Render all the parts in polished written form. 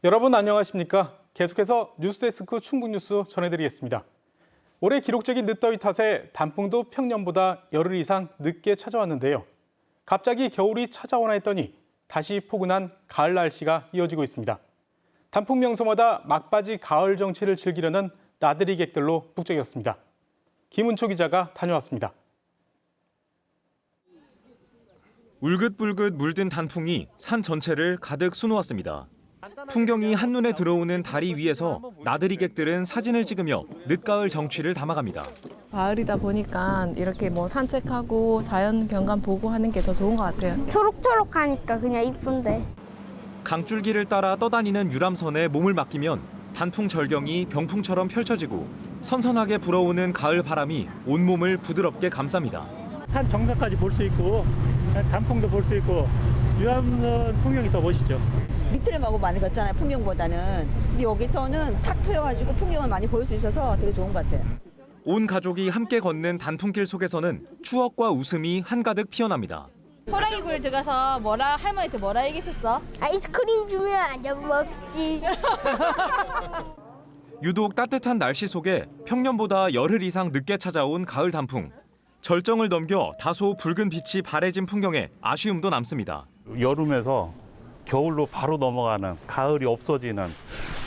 여러분 안녕하십니까? 계속해서 뉴스데스크 충북뉴스 전해드리겠습니다. 올해 기록적인 늦더위 탓에 단풍도 평년보다 열흘 이상 늦게 찾아왔는데요. 갑자기 겨울이 찾아오나 했더니 다시 포근한 가을 날씨가 이어지고 있습니다. 단풍 명소마다 막바지 가을 정취를 즐기려는 나들이객들로 북적였습니다. 김은초 기자가 다녀왔습니다. 울긋불긋 물든 단풍이 산 전체를 가득 수놓았습니다. 풍경이 한눈에 들어오는 다리 위에서 나들이객들은 사진을 찍으며 늦가을 정취를 담아갑니다. 가을이다 보니까 이렇게 산책하고 자연 경관 보고 하는 게 더 좋은 것 같아요. 초록초록하니까 그냥 이쁜데. 강줄기를 따라 떠다니는 유람선에 몸을 맡기면 단풍 절경이 병풍처럼 펼쳐지고 선선하게 불어오는 가을 바람이 온몸을 부드럽게 감쌉니다. 산 정상까지 볼 수 있고 단풍도 볼 수 있고 유람선 풍경이 더 멋있죠. 밑을 마구 많이 걷잖아요, 풍경보다는. 근데 여기서는 탁 트여가지고 풍경을 많이 볼 수 있어서 되게 좋은 것 같아요. 온 가족이 함께 걷는 단풍길 속에서는 추억과 웃음이 한가득 피어납니다. 호랑이 굴 들어가서 할머니한테 뭐라 얘기했었어? 아이스크림 주면 안 먹지. 유독 따뜻한 날씨 속에 평년보다 열흘 이상 늦게 찾아온 가을 단풍. 절정을 넘겨 다소 붉은 빛이 바래진 풍경에 아쉬움도 남습니다. 여름에서 겨울로 바로 넘어가는, 가을이 없어지는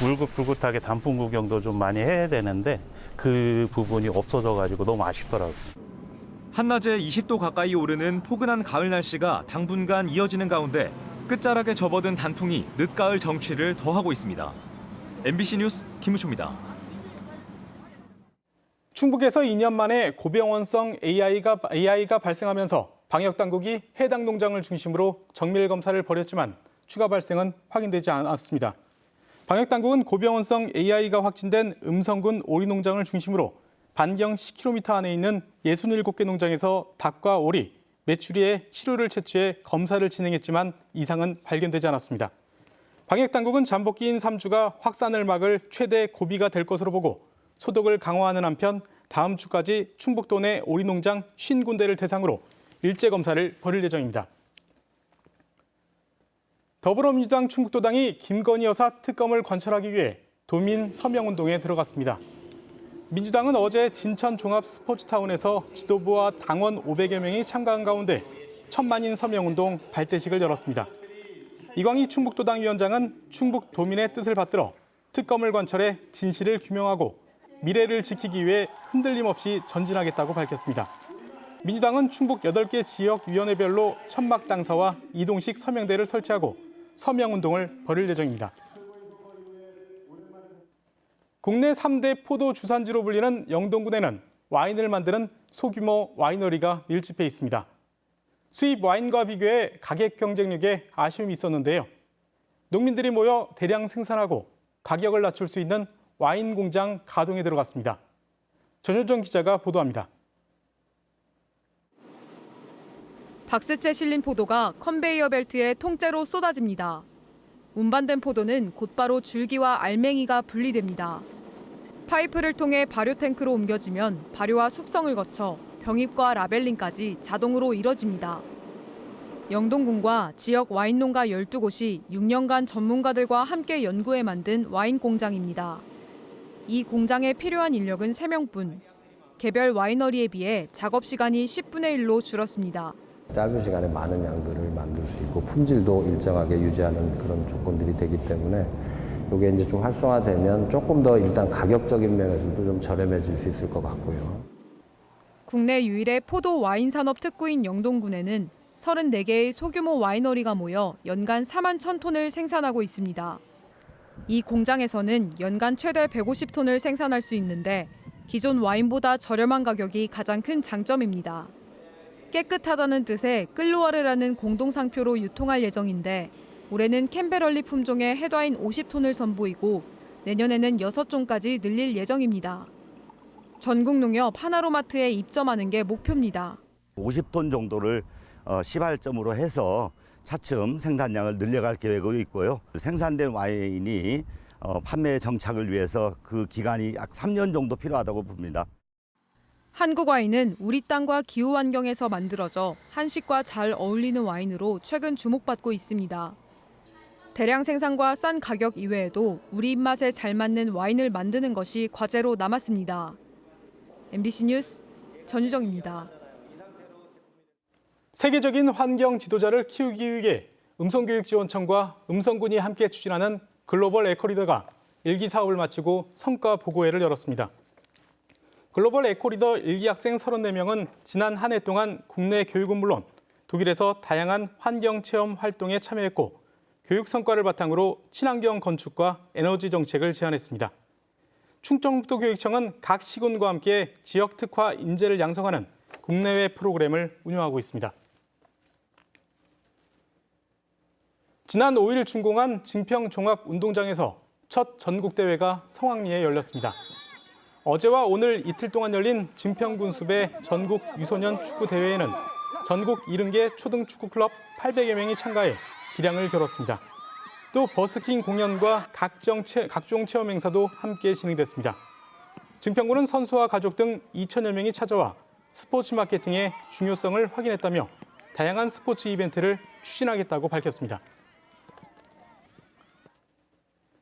울긋불긋하게 단풍 구경도 좀 많이 해야 되는데 그 부분이 없어져가지고 너무 아쉽더라고요. 한낮에 20도 가까이 오르는 포근한 가을 날씨가 당분간 이어지는 가운데 끝자락에 접어든 단풍이 늦가을 정취를 더하고 있습니다. MBC 뉴스 김우초입니다. 충북에서 2년 만에 고병원성 AI가 발생하면서 방역당국이 해당 농장을 중심으로 정밀 검사를 벌였지만 추가 발생은 확인되지 않았습니다. 방역당국은 고병원성 AI가 확진된 음성군 오리농장을 중심으로 반경 10km 안에 있는 67개 농장에서 닭과 오리, 메추리의 시료를 채취해 검사를 진행했지만 이상은 발견되지 않았습니다. 방역당국은 잠복기인 3주가 확산을 막을 최대 고비가 될 것으로 보고 소독을 강화하는 한편 다음 주까지 충북도 내 오리농장 50군데를 대상으로 일제 검사를 벌일 예정입니다. 더불어민주당 충북도당이 김건희 여사 특검을 관철하기 위해 도민 서명운동에 들어갔습니다. 민주당은 어제 진천 종합 스포츠타운에서 지도부와 당원 500여 명이 참가한 가운데 천만인 서명운동 발대식을 열었습니다. 이광희 충북도당 위원장은 충북 도민의 뜻을 받들어 특검을 관철해 진실을 규명하고 미래를 지키기 위해 흔들림 없이 전진하겠다고 밝혔습니다. 민주당은 충북 8개 지역위원회별로 천막 당사와 이동식 서명대를 설치하고 서명운동을 벌일 예정입니다. 국내 3대 포도 주산지로 불리는 영동군에는 와인을 만드는 소규모 와이너리가 밀집해 있습니다. 수입 와인과 비교해 가격 경쟁력에 아쉬움이 있었는데요. 농민들이 모여 대량 생산하고 가격을 낮출 수 있는 와인 공장 가동에 들어갔습니다. 전효정 기자가 보도합니다. 박스째 실린 포도가 컨베이어 벨트에 통째로 쏟아집니다. 운반된 포도는 곧바로 줄기와 알맹이가 분리됩니다. 파이프를 통해 발효 탱크로 옮겨지면 발효와 숙성을 거쳐 병입과 라벨링까지 자동으로 이뤄집니다. 영동군과 지역 와인 농가 12곳이 6년간 전문가들과 함께 연구해 만든 와인 공장입니다. 이 공장에 필요한 인력은 3명뿐. 개별 와이너리에 비해 작업 시간이 10분의 1로 줄었습니다. 짧은 시간에 많은 양들을 만들 수 있고 품질도 일정하게 유지하는 그런 조건들이 되기 때문에 이게 이제 좀 활성화되면 조금 더 일단 가격적인 면에서도 좀 저렴해질 수 있을 것 같고요. 국내 유일의 포도 와인 산업 특구인 영동군에는 34개의 소규모 와이너리가 모여 연간 4만 1,000톤을 생산하고 있습니다. 이 공장에서는 연간 최대 150톤을 생산할 수 있는데 기존 와인보다 저렴한 가격이 가장 큰 장점입니다. 깨끗하다는 뜻의 끌로아르라는 공동상표로 유통할 예정인데 올해는 캠베럴리 품종의 햇와인 50톤을 선보이고 내년에는 6종까지 늘릴 예정입니다. 전국농협 하나로마트에 입점하는 게 목표입니다. 50톤 정도를 시발점으로 해서 차츰 생산량을 늘려갈 계획으로 있고요. 생산된 와인이 판매 정착을 위해서 그 기간이 약 3년 정도 필요하다고 봅니다. 한국 와인은 우리 땅과 기후 환경에서 만들어져 한식과 잘 어울리는 와인으로 최근 주목받고 있습니다. 대량 생산과 싼 가격 이외에도 우리 입맛에 잘 맞는 와인을 만드는 것이 과제로 남았습니다. MBC 뉴스 전유정입니다. 세계적인 환경 지도자를 키우기 위해 음성교육지원청과 음성군이 함께 추진하는 글로벌 에코리더가 1기 사업을 마치고 성과 보고회를 열었습니다. 글로벌 에코리더 1기 학생 34명은 지난 한 해 동안 국내 교육은 물론 독일에서 다양한 환경 체험 활동에 참여했고 교육 성과를 바탕으로 친환경 건축과 에너지 정책을 제안했습니다. 충청북도교육청은 각 시군과 함께 지역 특화 인재를 양성하는 국내외 프로그램을 운영하고 있습니다. 지난 5일 준공한 증평 종합운동장에서 첫 전국대회가 성황리에 열렸습니다. 어제와 오늘 이틀 동안 열린 증평군수배 전국 유소년 축구대회에는 전국 70개 초등축구클럽 800여 명이 참가해 기량을 겨뤘습니다. 또 버스킹 공연과 각종 체험 행사도 함께 진행됐습니다. 증평군은 선수와 가족 등 2천여 명이 찾아와 스포츠 마케팅의 중요성을 확인했다며 다양한 스포츠 이벤트를 추진하겠다고 밝혔습니다.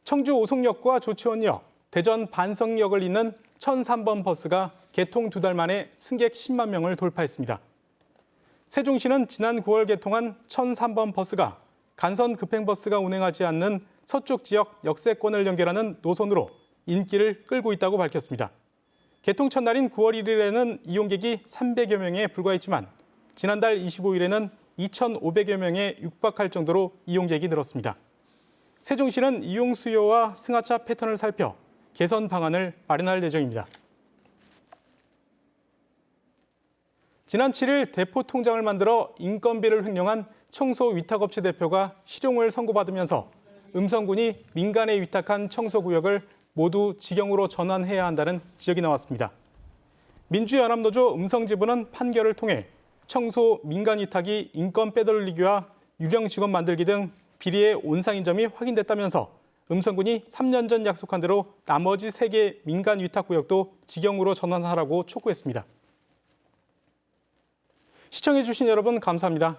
청주 오송역과 조치원역, 대전 반성역을 잇는 1003번 버스가 개통 2달 만에 승객 10만 명을 돌파했습니다. 세종시는 지난 9월 개통한 1003번 버스가 간선 급행버스가 운행하지 않는 서쪽 지역 역세권을 연결하는 노선으로 인기를 끌고 있다고 밝혔습니다. 개통 첫날인 9월 1일에는 이용객이 300여 명에 불과했지만 지난달 25일에는 2,500여 명에 육박할 정도로 이용객이 늘었습니다. 세종시는 이용 수요와 승하차 패턴을 살펴 개선 방안을 마련할 예정입니다. 지난 7일 대포 통장을 만들어 인건비를 횡령한 청소 위탁업체 대표가 실형을 선고받으면서 음성군이 민간에 위탁한 청소구역을 모두 직영으로 전환해야 한다는 지적이 나왔습니다. 민주연합노조 음성지부는 판결을 통해 청소 민간 위탁이 인건 빼돌리기와 유령 직원 만들기 등 비리의 온상인 점이 확인됐다면서 음성군이 3년 전 약속한 대로 나머지 3개 민간 위탁구역도 직영으로 전환하라고 촉구했습니다. 시청해주신 여러분 감사합니다.